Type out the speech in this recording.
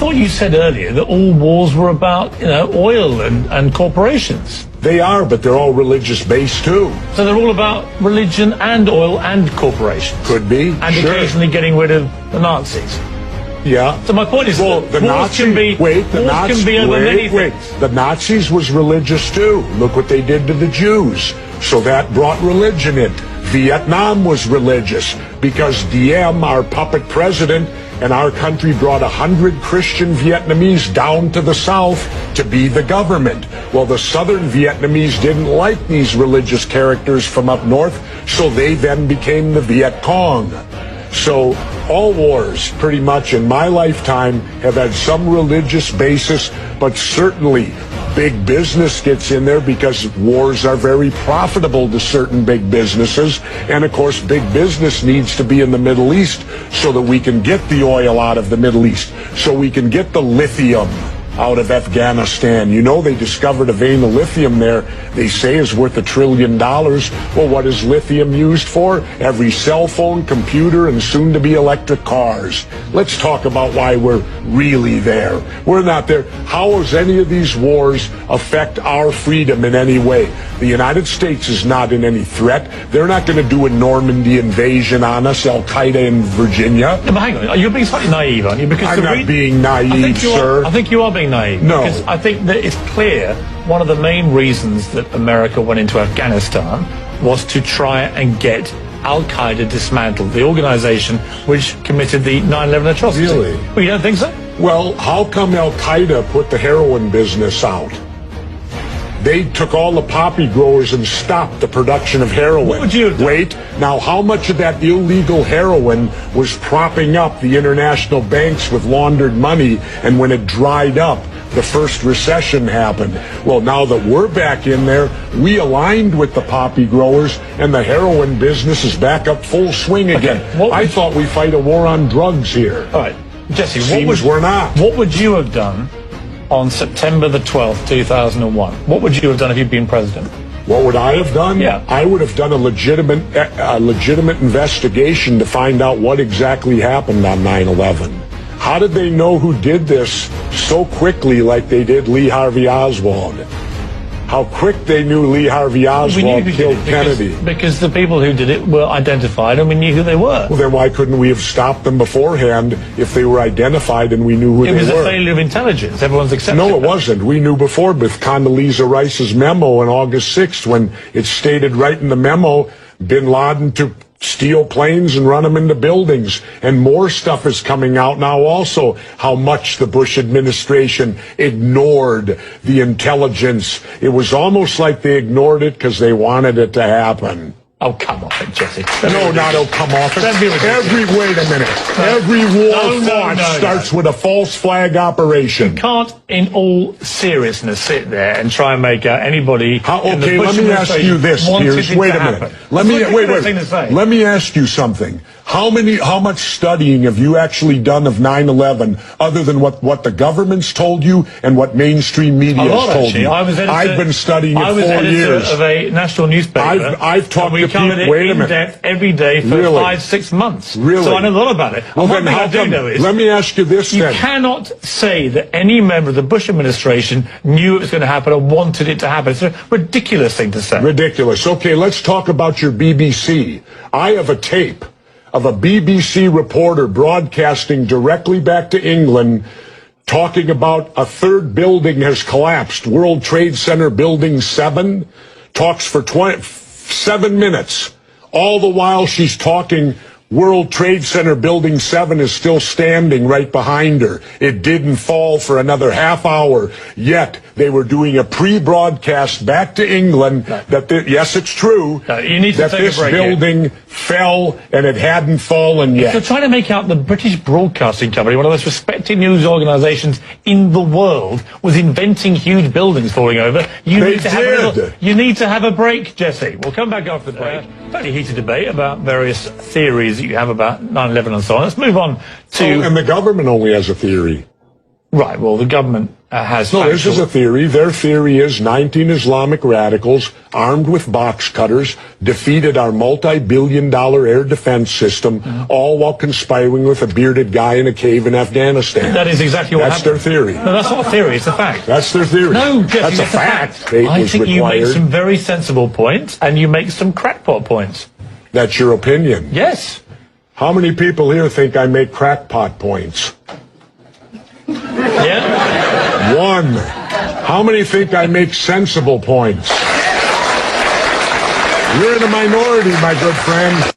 thought you said earlier that all wars were about, oil and corporations. They are, but they're all religious-based, too. So they're all about religion and oil and corporations. Could be, And sure. occasionally getting rid of the Nazis. Yeah. So my point is, well, that wars can be over many things. The Nazis was religious too. Look what they did to the Jews. So that brought religion in. Vietnam was religious because Diem, our puppet president, and our country brought 100 Christian Vietnamese down to the south to be the government. Well, the southern Vietnamese didn't like these religious characters from up north, so they then became the Viet Cong. So all wars, pretty much in my lifetime, have had some religious basis, but certainly big business gets in there because wars are very profitable to certain big businesses. And of course, big business needs to be in the Middle East so that we can get the oil out of the Middle East, so we can get the lithium out of Afghanistan. You know, they discovered a vein of lithium there they say is worth $1 trillion. Well, what is lithium used for? Every cell phone, computer, and soon to be electric cars. Let's talk about why we're really there. We're not there. How does any of these wars affect our freedom in any way? The United States is not in any threat. They're not going to do a Normandy invasion on us, Al-Qaeda in Virginia. No, but hang on, you're being slightly naive, aren't you? Because I'm not being naive, sir. I think you are being naive. No. Because I think that it's clear one of the main reasons that America went into Afghanistan was to try and get Al-Qaeda dismantled, the organization which committed the 9/11 atrocity. Really? Well, you don't think so? Well, how come Al-Qaeda put the heroin business out? They took all the poppy growers and stopped the production of heroin. What would you have done? Wait, now how much of that illegal heroin was propping up the international banks with laundered money, and when it dried up, the first recession happened? Well, now that we're back in there, we aligned with the poppy growers, and the heroin business is back up full swing again. Okay, I thought we fight a war on drugs here. All right, Jesse, we're not. What would you have done on September the 12th, 2001? What would you have done if you'd been president? What would I have done? Yeah. I would have done a legitimate investigation to find out what exactly happened on 9/11. How did they know who did this so quickly like they did Lee Harvey Oswald? How quick they knew Lee Harvey Oswald killed Kennedy. Because the people who did it were identified and we knew who they were. Well, then why couldn't we have stopped them beforehand if they were identified and we knew who they were? It was a failure of intelligence. Everyone's accepted. No, it wasn't. We knew before with Condoleezza Rice's memo on August 6th when it stated right in the memo, bin Laden to steal planes and run them into buildings. And more stuff is coming out now also, how much the Bush administration ignored the intelligence. It was almost like they ignored it because they wanted it to happen. Oh, come off it, Jesse. No, not oh, come off it. Wait a minute. Every war starts with a false flag operation. You can't, in all seriousness, sit there and try and make out anybody. Okay, let me ask you this, Piers. Wait a minute. Let me ask you something. How much studying have you actually done of 9/11 other than what the government's told you and what mainstream media has told you? I've been studying it 4 years. I was editor of a national newspaper. I've talked to people. Wait a minute. In depth every day for 5-6 months. Really? So I know a lot about it. Well, then how come? Let me ask you this. You cannot say that any member of the Bush administration knew it was going to happen or wanted it to happen. It's a ridiculous thing to say. Ridiculous. Okay, let's talk about your BBC. I have a tape of a BBC reporter broadcasting directly back to England talking about a third building has collapsed. World Trade Center Building 7 talks for 7 minutes. All the while she's talking, World Trade Center Building 7 is still standing right behind her. It didn't fall for another half hour. Yet they were doing a pre-broadcast back to England that, yes, it's true, you need to that this building fell and it hadn't fallen yet. If you're trying to make out the British Broadcasting Company, one of the most respected news organisations in the world, was inventing huge buildings falling over, you need to have a break, Jesse. We'll come back after the break. Fairly heated debate about various theories that you have about 9/11 and so on. Let's move on to... and the government only has a theory. Right, well, the government has... No, this is a theory. Their theory is 19 Islamic radicals armed with box cutters defeated our multi-billion-dollar air defense system, all while conspiring with a bearded guy in a cave in Afghanistan. That is exactly what That's happened. their theory. No, that's not a theory, it's a fact. That's their theory. No, Jesse, that's a it's fact. I think you make some very sensible points, and you make some crackpot points. That's your opinion. Yes. How many people here think I make crackpot points? Yeah? One. How many think I make sensible points? You're in a minority, my good friend.